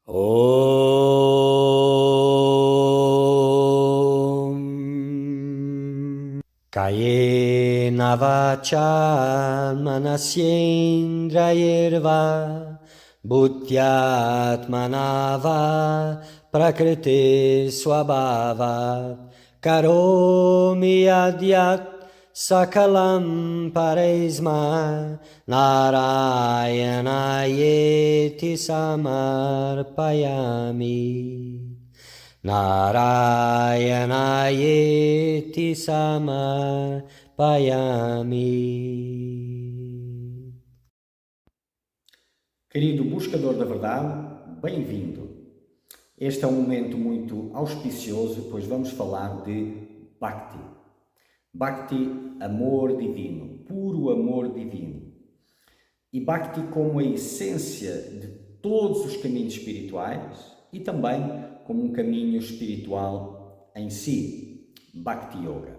Om Kayena vacha manasyendrayirva Bhutyatmanava prakriti swabhava Karomi adyat sakalam paresma Narayanayeeti samarpayami Narayanayeeti samarpayami. Querido buscador da verdade, bem-vindo. Este é um momento muito auspicioso, pois vamos falar de Bhakti. Bhakti, amor divino, puro amor divino. E Bhakti como a essência de todos os caminhos espirituais e também como um caminho espiritual em si, Bhakti Yoga.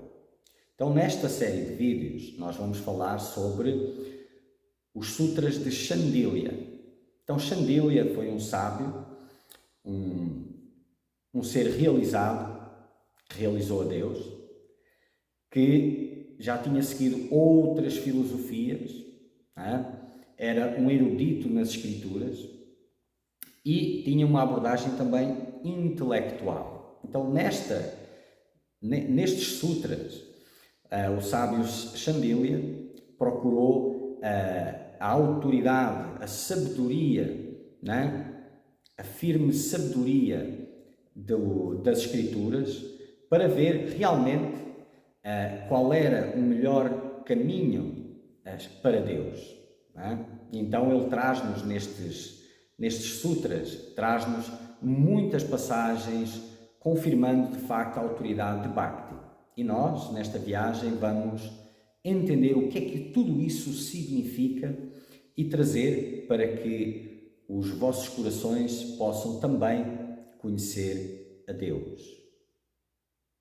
Então, nesta série de vídeos, nós vamos falar sobre os Sutras de Shandilya. Então, Shandilya foi um sábio, um ser realizado, que realizou a Deus, que já tinha seguido outras filosofias, era um erudito nas escrituras e tinha uma abordagem também intelectual. Então, nestes sutras, o sábio Shandilya procurou a autoridade, a sabedoria, a firme sabedoria das Escrituras para ver realmente qual era o melhor caminho para Deus. Então ele traz-nos nestes sutras, traz-nos muitas passagens confirmando de facto a autoridade de Bhakti. E nós, nesta viagem, vamos entender o que é que tudo isso significa e trazer para que os vossos corações possam também conhecer a Deus.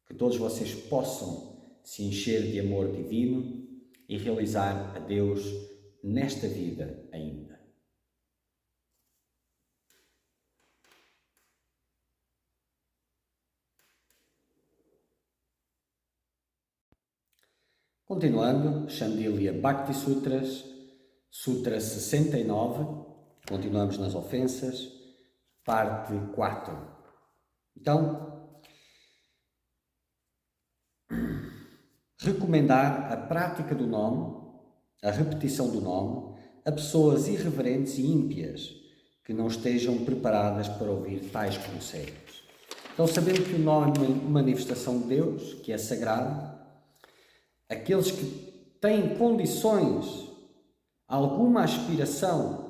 Que todos vocês possam se encher de amor divino e realizar a Deus nesta vida ainda. Continuando, Shandilya Bhakti Sutras, Sutra 69, continuamos nas ofensas, parte 4. Então, recomendar a prática do nome, a repetição do nome, a pessoas irreverentes e ímpias que não estejam preparadas para ouvir tais conselhos. Então, sabendo que o nome é uma manifestação de Deus, que é sagrado, aqueles que têm condições, alguma aspiração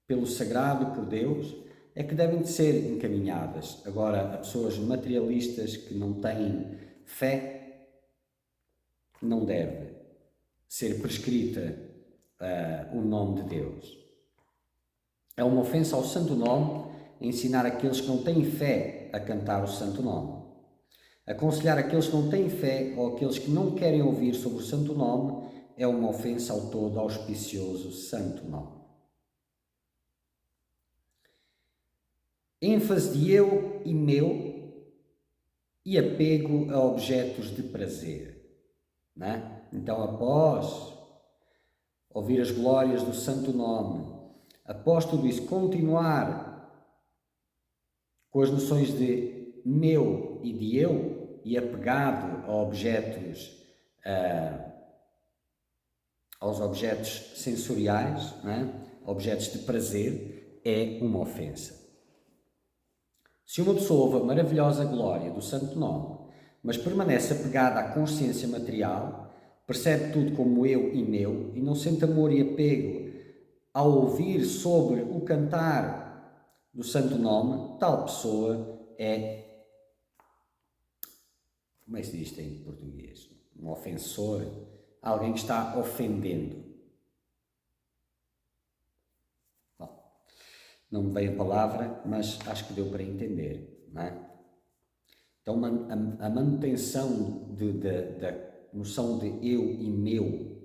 pelo sagrado, por Deus, é que devem de ser encaminhadas. Agora, a pessoas materialistas que não têm fé, não deve ser prescrita o nome de Deus. É uma ofensa ao santo nome ensinar aqueles que não têm fé a cantar o santo nome. Aconselhar aqueles que não têm fé ou aqueles que não querem ouvir sobre o santo nome é uma ofensa ao todo auspicioso santo nome. ênfase de eu e meu e apego a objetos de prazer. Então, após ouvir as glórias do santo nome, após tudo isso, continuar com as noções de meu e de eu e apegado a objetos, aos objetos sensoriais, objetos de prazer, é uma ofensa. Se uma pessoa ouve a maravilhosa glória do santo nome, mas permanece apegada à consciência material, percebe tudo como eu e meu e não sente amor e apego ao ouvir sobre o cantar do santo nome, tal pessoa é, como é que se diz isto em português? Um ofensor, alguém que está ofendendo. Não me veio a palavra, mas acho que deu para entender, Então, a manutenção da noção de eu e meu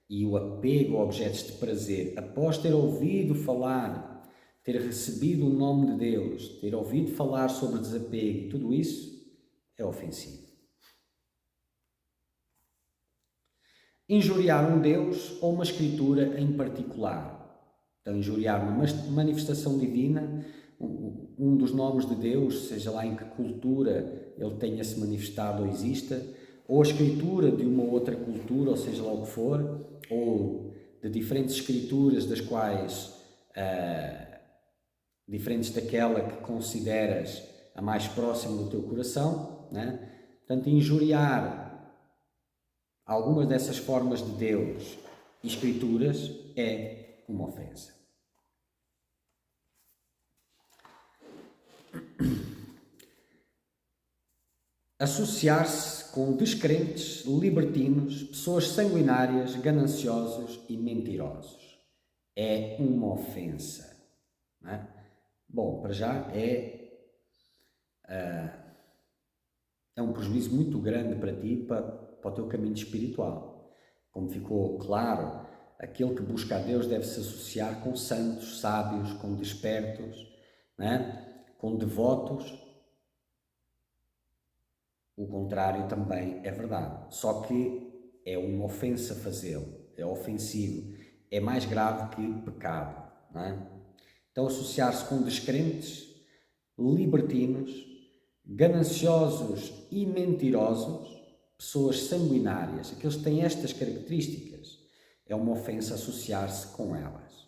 e o apego a objetos de prazer, após ter ouvido falar ter recebido o nome de Deus, ter ouvido falar sobre desapego, tudo isso é ofensivo. Injuriar um Deus ou uma escritura em particular. Então, injuriar uma manifestação divina, um dos nomes de Deus, seja lá em que cultura ele tenha se manifestado ou exista, ou a escritura de uma outra cultura, ou seja lá o que for, ou de diferentes escrituras das quais, diferentes daquela que consideras a mais próxima do teu coração, né? Portanto, injuriar algumas dessas formas de Deus e escrituras é uma ofensa. Associar-se com descrentes, libertinos, pessoas sanguinárias, gananciosos e mentirosos é uma ofensa, não é? Bom, para já é um prejuízo muito grande para ti, para o teu caminho espiritual. Como ficou claro, aquele que busca a Deus deve se associar com santos, sábios, com despertos, né? Com devotos. O contrário também é verdade. Só que é uma ofensa fazê-lo, é ofensivo, é mais grave que pecado, não é? Então, associar-se com descrentes, libertinos, gananciosos e mentirosos, pessoas sanguinárias, aqueles que têm estas características, é uma ofensa associar-se com elas.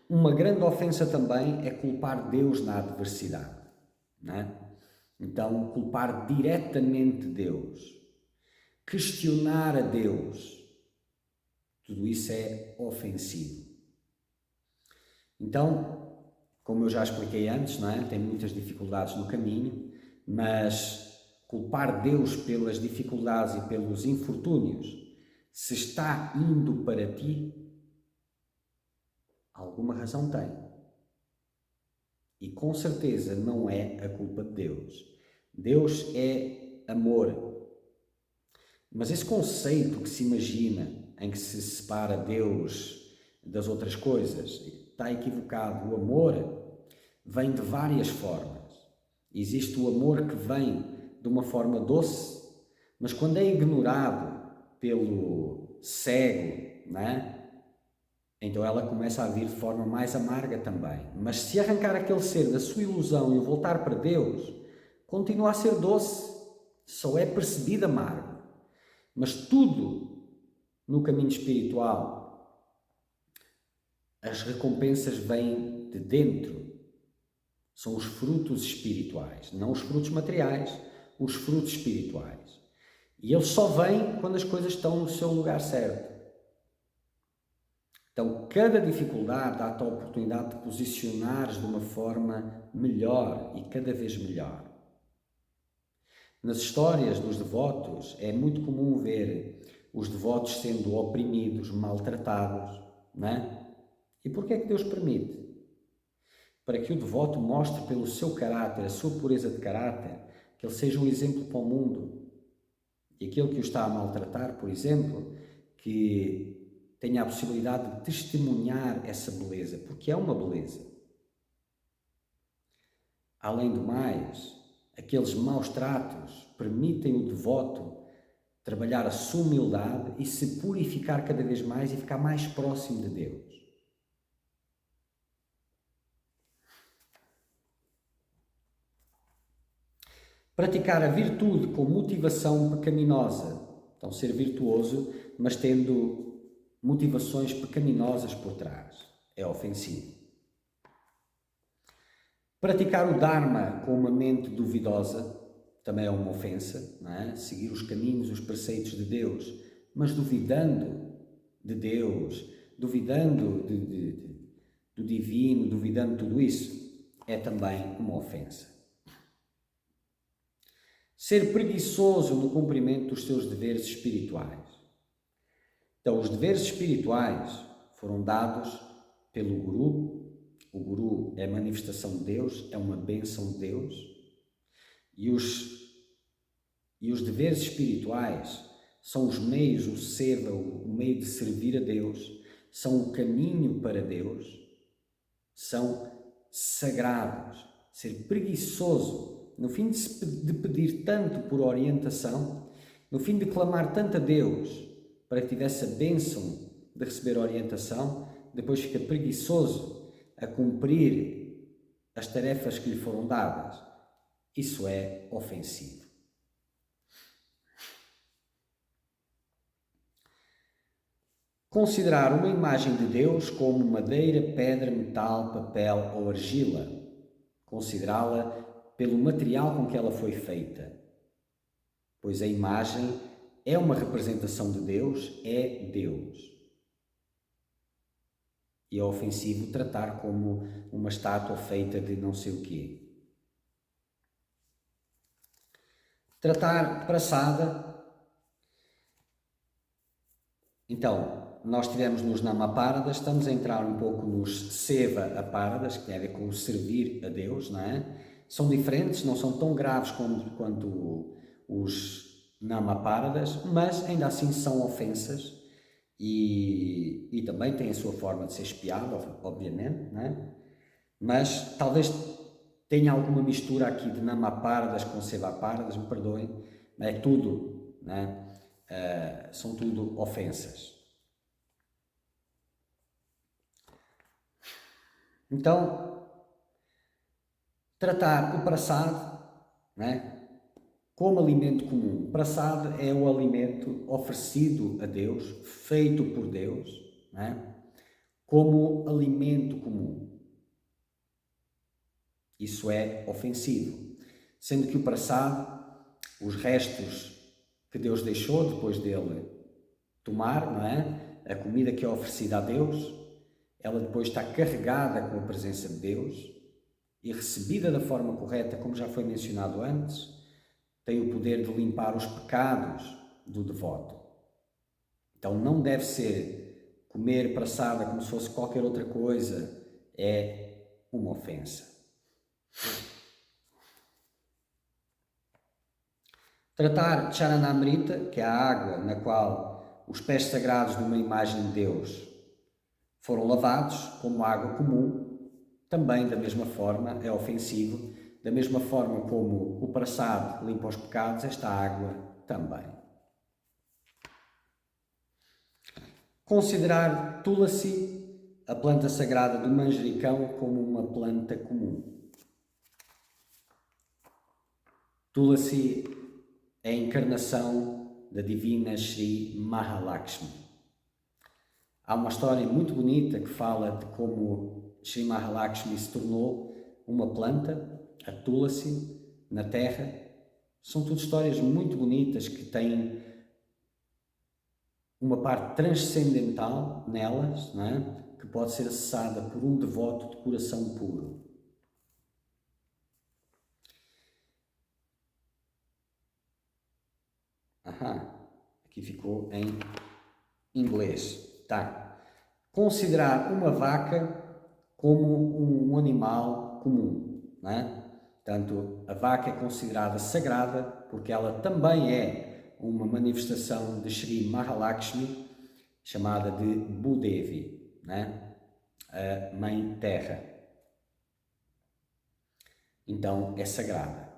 Uma grande ofensa também é culpar Deus na adversidade, não é? Então, culpar diretamente Deus, questionar a Deus, tudo isso é ofensivo. Então, como eu já expliquei antes, não é? Tem muitas dificuldades no caminho, mas culpar Deus pelas dificuldades e pelos infortúnios, se está indo para ti, alguma razão tem. E com certeza não é a culpa de Deus. Deus é amor. Mas esse conceito que se imagina, em que se separa Deus das outras coisas, está equivocado. O amor vem de várias formas. Existe o amor que vem de uma forma doce, mas quando é ignorado pelo cego, não é? Então ela começa a vir de forma mais amarga também. Mas se arrancar aquele ser da sua ilusão e o voltar para Deus, continua a ser doce, só é percebido amargo. Mas tudo no caminho espiritual, as recompensas vêm de dentro. São os frutos espirituais, não os frutos materiais, os frutos espirituais. E eles só vêm quando as coisas estão no seu lugar certo. Então, cada dificuldade dá-te a oportunidade de posicionares de uma forma melhor e cada vez melhor. Nas histórias dos devotos, é muito comum ver os devotos sendo oprimidos, maltratados, não é? E porquê é que Deus permite? Para que o devoto mostre pelo seu caráter, a sua pureza de caráter, que ele seja um exemplo para o mundo. E aquele que o está a maltratar, por exemplo, que tenha a possibilidade de testemunhar essa beleza, porque é uma beleza. Além do mais, aqueles maus tratos permitem o devoto trabalhar a sua humildade e se purificar cada vez mais e ficar mais próximo de Deus. Praticar a virtude com motivação pecaminosa. Então, ser virtuoso, mas tendo motivações pecaminosas por trás. É ofensivo. Praticar o Dharma com uma mente duvidosa também é uma ofensa, não é? Seguir os caminhos, os preceitos de Deus, mas duvidando de Deus, duvidando do divino, duvidando de tudo isso, é também uma ofensa. Ser preguiçoso no cumprimento dos seus deveres espirituais. Então, os deveres espirituais foram dados pelo Guru. O Guru é a manifestação de Deus, é uma bênção de Deus. E os deveres espirituais são os meios, o seva, o meio de servir a Deus, são o caminho para Deus, são sagrados. Ser preguiçoso, no fim de pedir tanto por orientação, no fim de clamar tanto a Deus para que tivesse a bênção de receber orientação, depois fica preguiçoso a cumprir as tarefas que lhe foram dadas. Isso é ofensivo. Considerar uma imagem de Deus como madeira, pedra, metal, papel ou argila. Considerá-la pelo material com que ela foi feita. Pois a imagem é uma representação de Deus, é Deus. E é ofensivo tratar como uma estátua feita de não sei o quê. Tratar praçada. Então, nós tivemos nos Namapáradas, estamos a entrar um pouco nos Seva-apáradas, que tem a ver com o servir a Deus, não é? São diferentes, não são tão graves quanto os Namapáradas, mas ainda assim são ofensas e também têm a sua forma de ser espiado, obviamente, não é? Mas talvez tenha alguma mistura aqui de Namapáradas com Seva-apáradas, me perdoem, é tudo, não é? São tudo ofensas. Então, tratar o praçado, né, como alimento comum. O praçado é o alimento oferecido a Deus, feito por Deus, né, como alimento comum. Isso é ofensivo. Sendo que o praçado, os restos que Deus deixou depois dele tomar, não é? A comida que é oferecida a Deus, ela depois está carregada com a presença de Deus e recebida da forma correta, como já foi mencionado antes, tem o poder de limpar os pecados do devoto. Então não deve ser comer praçada como se fosse qualquer outra coisa, é uma ofensa. Tratar Charanamrita, que é a água na qual os pés sagrados de uma imagem de Deus foram lavados, como água comum, também da mesma forma é ofensivo, da mesma forma como o praçado limpa os pecados, esta água também. Considerar Tulasi, a planta sagrada do manjericão, como uma planta comum. Tulasi é a encarnação da divina Shri Mahalakshmi. Há uma história muito bonita que fala de como Shri Mahalakshmi se tornou uma planta, a Tulasi, na terra. São tudo histórias muito bonitas que têm uma parte transcendental nelas, não é? Que pode ser acessada por um devoto de coração puro. Aqui ficou em inglês. Tá. Considerar uma vaca como um animal comum, não é? Portanto, a vaca é considerada sagrada porque ela também é uma manifestação de Shri Mahalakshmi, chamada de Bhudevi, não é? A Mãe Terra. Então, é sagrada.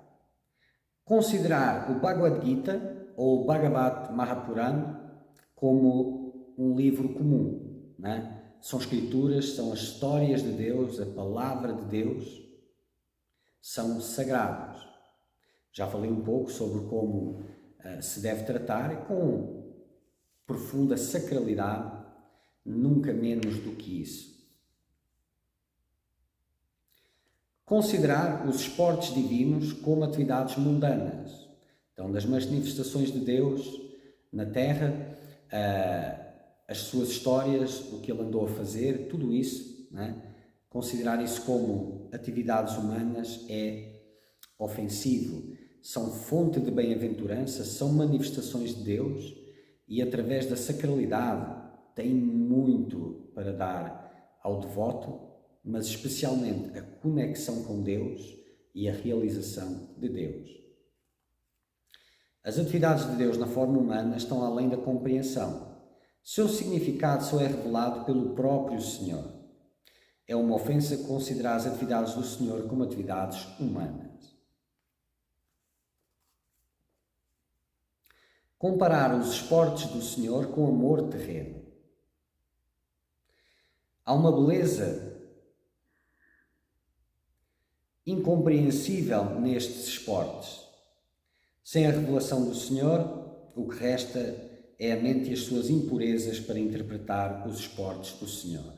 Considerar o Bhagavad Gita ou Bhagavad Mahapurana como um livro comum, não é? São escrituras, são as histórias de Deus, a palavra de Deus, são sagrados. Já falei um pouco sobre como se deve tratar com profunda sacralidade, nunca menos do que isso. Considerar os esportes divinos como atividades mundanas. Então, das manifestações de Deus na Terra, as suas histórias, o que ele andou a fazer, tudo isso, não é? Considerar isso como atividades humanas é ofensivo. São fonte de bem-aventurança, são manifestações de Deus e, através da sacralidade, têm muito para dar ao devoto, mas especialmente a conexão com Deus e a realização de Deus. As atividades de Deus na forma humana estão além da compreensão. Seu significado só é revelado pelo próprio Senhor. É uma ofensa considerar as atividades do Senhor como atividades humanas. Comparar os esportes do Senhor com amor terreno. Há uma beleza incompreensível nestes esportes. Sem a revelação do Senhor, o que resta é a mente e as suas impurezas para interpretar os esportes do Senhor.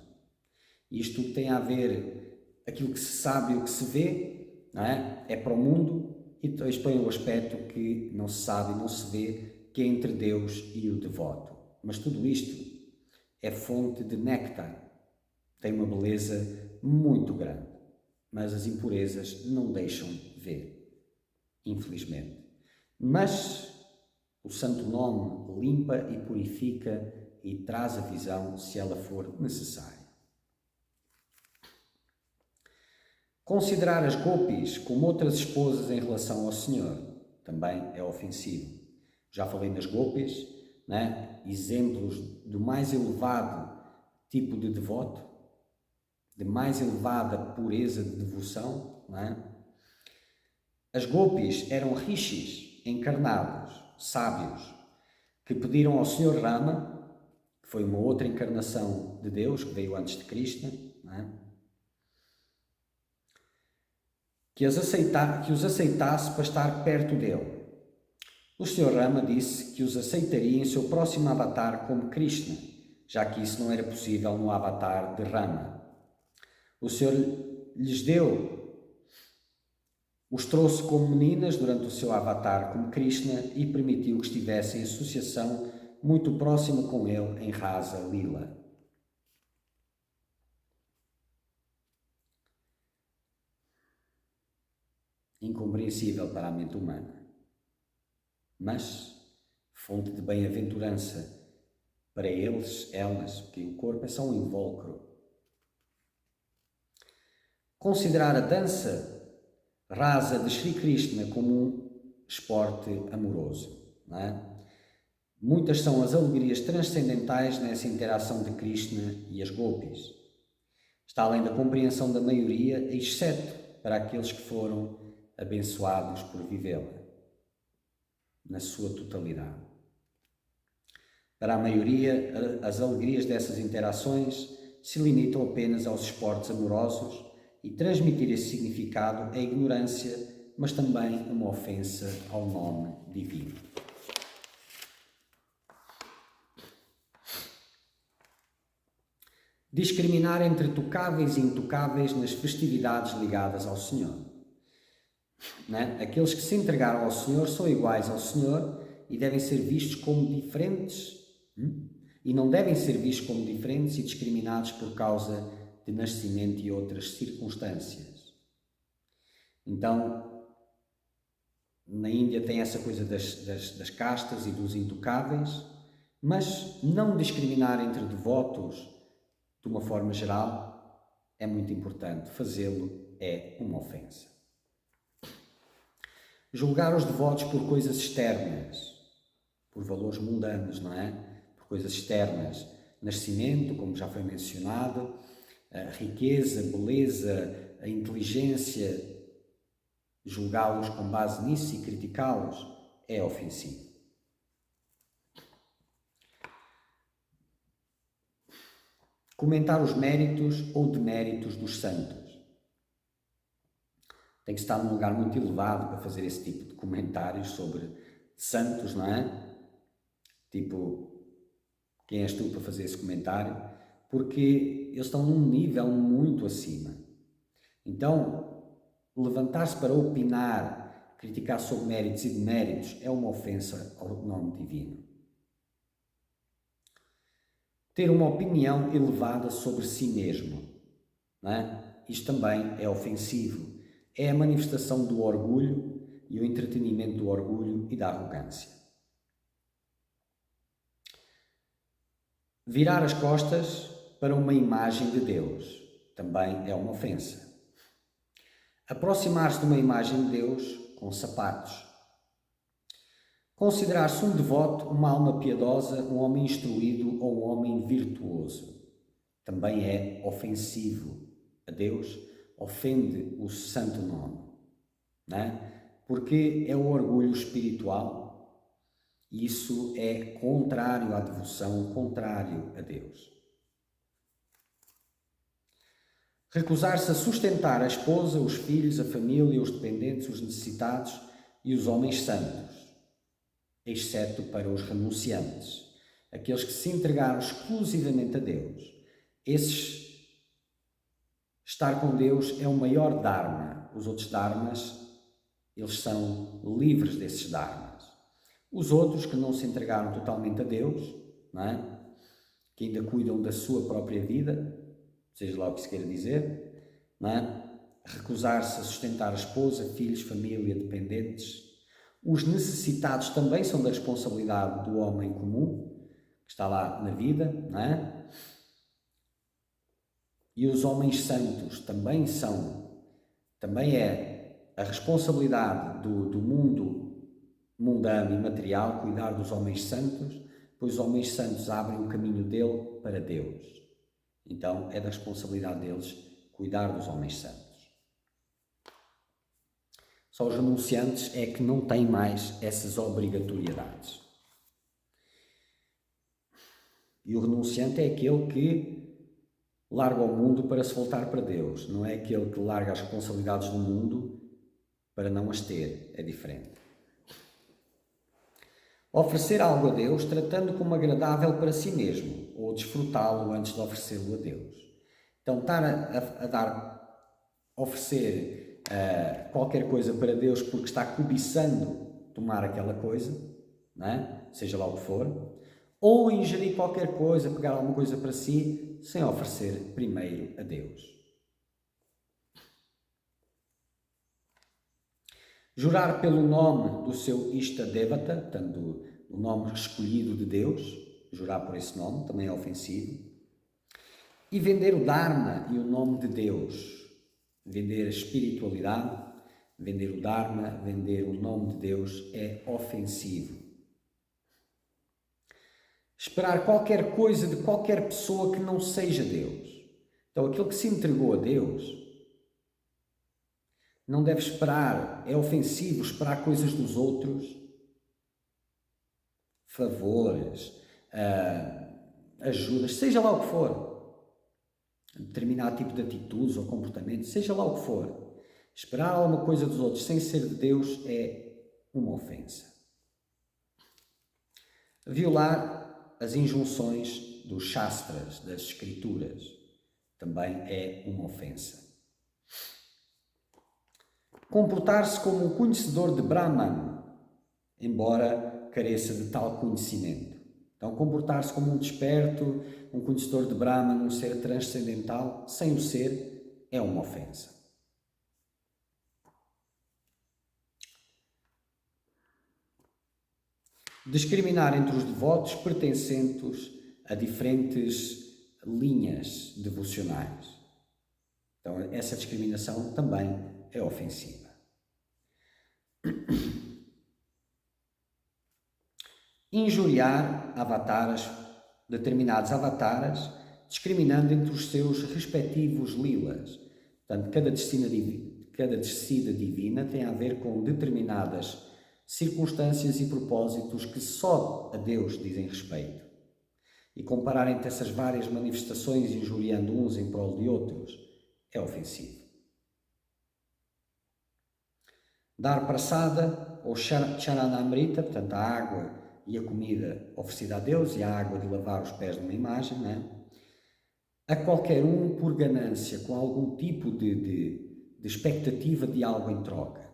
Isto tem a ver aquilo que se sabe e o que se vê, não é? É para o mundo, e depois põe o aspecto que não se sabe e não se vê, que é entre Deus e o devoto. Mas tudo isto é fonte de néctar, tem uma beleza muito grande, mas as impurezas não deixam ver, infelizmente. Mas o santo nome limpa e purifica e traz a visão se ela for necessária. Considerar as gopis como outras esposas em relação ao Senhor também é ofensivo. Já falei das gopis, né? Exemplos do mais elevado tipo de devoto, de mais elevada pureza de devoção. Né? As gopis eram rishis encarnados, sábios, que pediram ao Senhor Rama, que foi uma outra encarnação de Deus, que veio antes de Krishna, né? que os aceitasse para estar perto dele. O Senhor Rama disse que os aceitaria em seu próximo avatar como Krishna, já que isso não era possível no avatar de Rama. O Senhor os trouxe como meninas durante o seu avatar como Krishna e permitiu que estivessem em associação muito próxima com ele em Rasa Lila. Incompreensível para a mente humana, mas fonte de bem-aventurança para elas, porque o corpo é só um invólucro. Considerar a dança rasa de Sri Krishna como um esporte amoroso. Não é? Muitas são as alegrias transcendentais nessa interação de Krishna e as gopis. Está além da compreensão da maioria, exceto para aqueles que foram abençoados por vivê-la na sua totalidade. Para a maioria, as alegrias dessas interações se limitam apenas aos esportes amorosos e transmitir esse significado é ignorância, mas também uma ofensa ao nome divino. Discriminar entre tocáveis e intocáveis nas festividades ligadas ao Senhor. Né? Aqueles que se entregaram ao Senhor são iguais ao Senhor e devem ser vistos como diferentes. E não devem ser vistos como diferentes e discriminados por causa de nascimento e outras circunstâncias. Então, na Índia tem essa coisa das castas e dos intocáveis, mas não discriminar entre devotos de uma forma geral é muito importante. Fazê-lo é uma ofensa. Julgar os devotos por coisas externas, por valores mundanos, não é? Por coisas externas. Nascimento, como já foi mencionado, a riqueza, a beleza, a inteligência, julgá-los com base nisso e criticá-los é ofensivo. Comentar os méritos ou deméritos dos santos. Tem que estar num lugar muito elevado para fazer esse tipo de comentários sobre santos, não é? Tipo, quem és tu para fazer esse comentário? Porque eles estão num nível muito acima. Então, levantar-se para opinar, criticar sobre méritos e deméritos é uma ofensa ao nome divino. Ter uma opinião elevada sobre si mesmo, não é? Isto também é ofensivo. É a manifestação do orgulho e o entretenimento do orgulho e da arrogância. Virar as costas para uma imagem de Deus também é uma ofensa. Aproximar-se de uma imagem de Deus com sapatos. Considerar-se um devoto, uma alma piedosa, um homem instruído ou um homem virtuoso. Também é ofensivo a Deus, ofende o santo nome, não é? Porque é o orgulho espiritual. Isso é contrário à devoção, contrário a Deus. Recusar-se a sustentar a esposa, os filhos, a família, os dependentes, os necessitados e os homens santos, exceto para os renunciantes, aqueles que se entregaram exclusivamente a Deus. Estar com Deus é o maior dharma. Os outros dharmas, eles são livres desses dharmas. Os outros que não se entregaram totalmente a Deus, não é? Que ainda cuidam da sua própria vida, seja lá o que se queira dizer, não é? Recusar-se a sustentar a esposa, filhos, família, dependentes. Os necessitados também são da responsabilidade do homem comum, que está lá na vida, não é? E os homens santos também é a responsabilidade do mundo mundano e material cuidar dos homens santos, pois os homens santos abrem o caminho dele para Deus. Então é da responsabilidade deles cuidar dos homens santos. Só os renunciantes é que não têm mais essas obrigatoriedades. E o renunciante é aquele que larga o mundo para se voltar para Deus. Não é aquele que larga as responsabilidades do mundo para não as ter. É diferente. Oferecer algo a Deus tratando como agradável para si mesmo ou desfrutá-lo antes de oferecê-lo a Deus. Então, estar oferecer qualquer coisa para Deus porque está cobiçando tomar aquela coisa, não é? Seja lá o que for, ou ingerir qualquer coisa, pegar alguma coisa para si, sem oferecer primeiro a Deus. Jurar pelo nome do seu Ishta Devata, portanto, o nome escolhido de Deus, jurar por esse nome, também é ofensivo. E vender o Dharma e o nome de Deus, vender a espiritualidade, vender o Dharma, vender o nome de Deus é ofensivo. Esperar qualquer coisa de qualquer pessoa que não seja Deus. Então, aquele que se entregou a Deus não deve esperar, é ofensivo esperar coisas dos outros, favores, ajudas, seja lá o que for, determinado tipo de atitudes ou comportamentos, seja lá o que for. Esperar alguma coisa dos outros sem ser de Deus é uma ofensa. Violar as injunções dos Shastras, das Escrituras, também é uma ofensa. Comportar-se como um conhecedor de Brahman, embora careça de tal conhecimento. Então, comportar-se como um desperto, um conhecedor de Brahman, um ser transcendental, sem o ser, é uma ofensa. Discriminar entre os devotos pertencentes a diferentes linhas devocionais. Então, essa discriminação também é ofensiva. Injuriar determinados avataras, discriminando entre os seus respectivos lilas. Portanto, cada descida divina tem a ver com determinadas circunstâncias e propósitos que só a Deus dizem respeito. E comparar entre essas várias manifestações, injuriando uns em prol de outros, é ofensivo. Dar praçada ou charanamrita, portanto a água e a comida oferecida a Deus e a água de lavar os pés de uma imagem, não é? A qualquer um por ganância, com algum tipo de expectativa de algo em troca.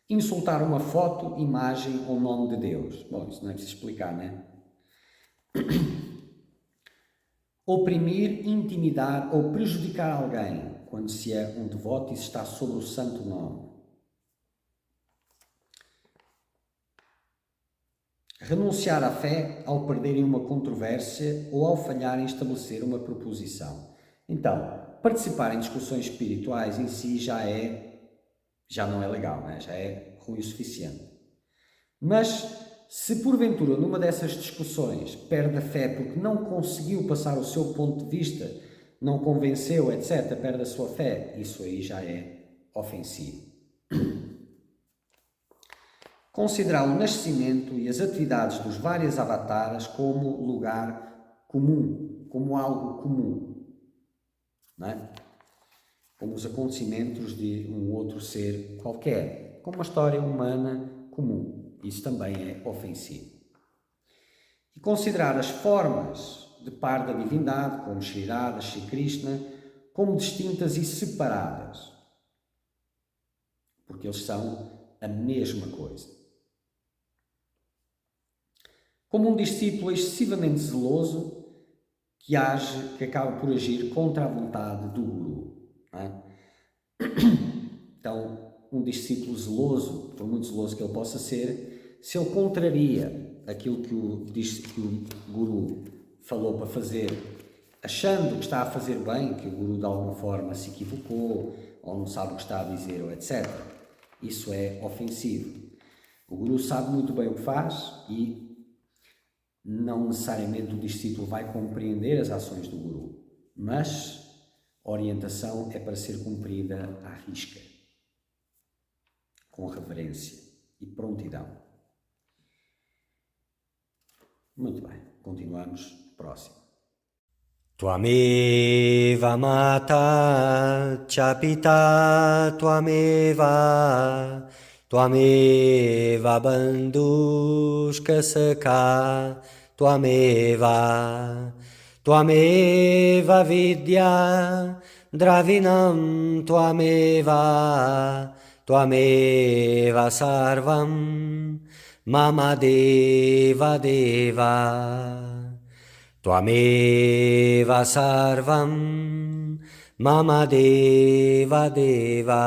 Insultar uma foto, imagem ou nome de Deus. Bom, isso não é preciso explicar, não é? Oprimir, intimidar ou prejudicar alguém quando se é um devoto e se está sobre o santo nome. Renunciar à fé ao perderem uma controvérsia ou ao falhar em estabelecer uma proposição. Então, participar em discussões espirituais em si já é já não é legal, né? Já é ruim o suficiente. Mas se porventura numa dessas discussões perde a fé porque não conseguiu passar o seu ponto de vista, não convenceu, etc., perde a sua fé, isso aí já é ofensivo. Considerar o nascimento e as atividades dos vários avataras como lugar comum, como algo comum, não é? Como os acontecimentos de um outro ser qualquer, como uma história humana comum. Isso também é ofensivo. E considerar as formas de par da divindade, como Shri Radha, Shri Krishna, como distintas e separadas, porque eles são a mesma coisa. Como um discípulo excessivamente zeloso que acaba por agir contra a vontade do Guru. Não é? Então, um discípulo zeloso, por muito zeloso que ele possa ser, se ele contraria aquilo que o Guru falou para fazer, achando que está a fazer bem, que o Guru de alguma forma se equivocou, ou não sabe o que está a dizer, ou etc., isso é ofensivo. O Guru sabe muito bem o que faz e não necessariamente o discípulo vai compreender as ações do Guru, mas a orientação é para ser cumprida à risca, com reverência e prontidão. Muito bem, continuamos. Próximo. Tvameva mata cha pita tvameva bandhushka sakha tvameva vidya dravinam tvameva sarvam mama deva deva. Tvameva sarvam mama deva deva.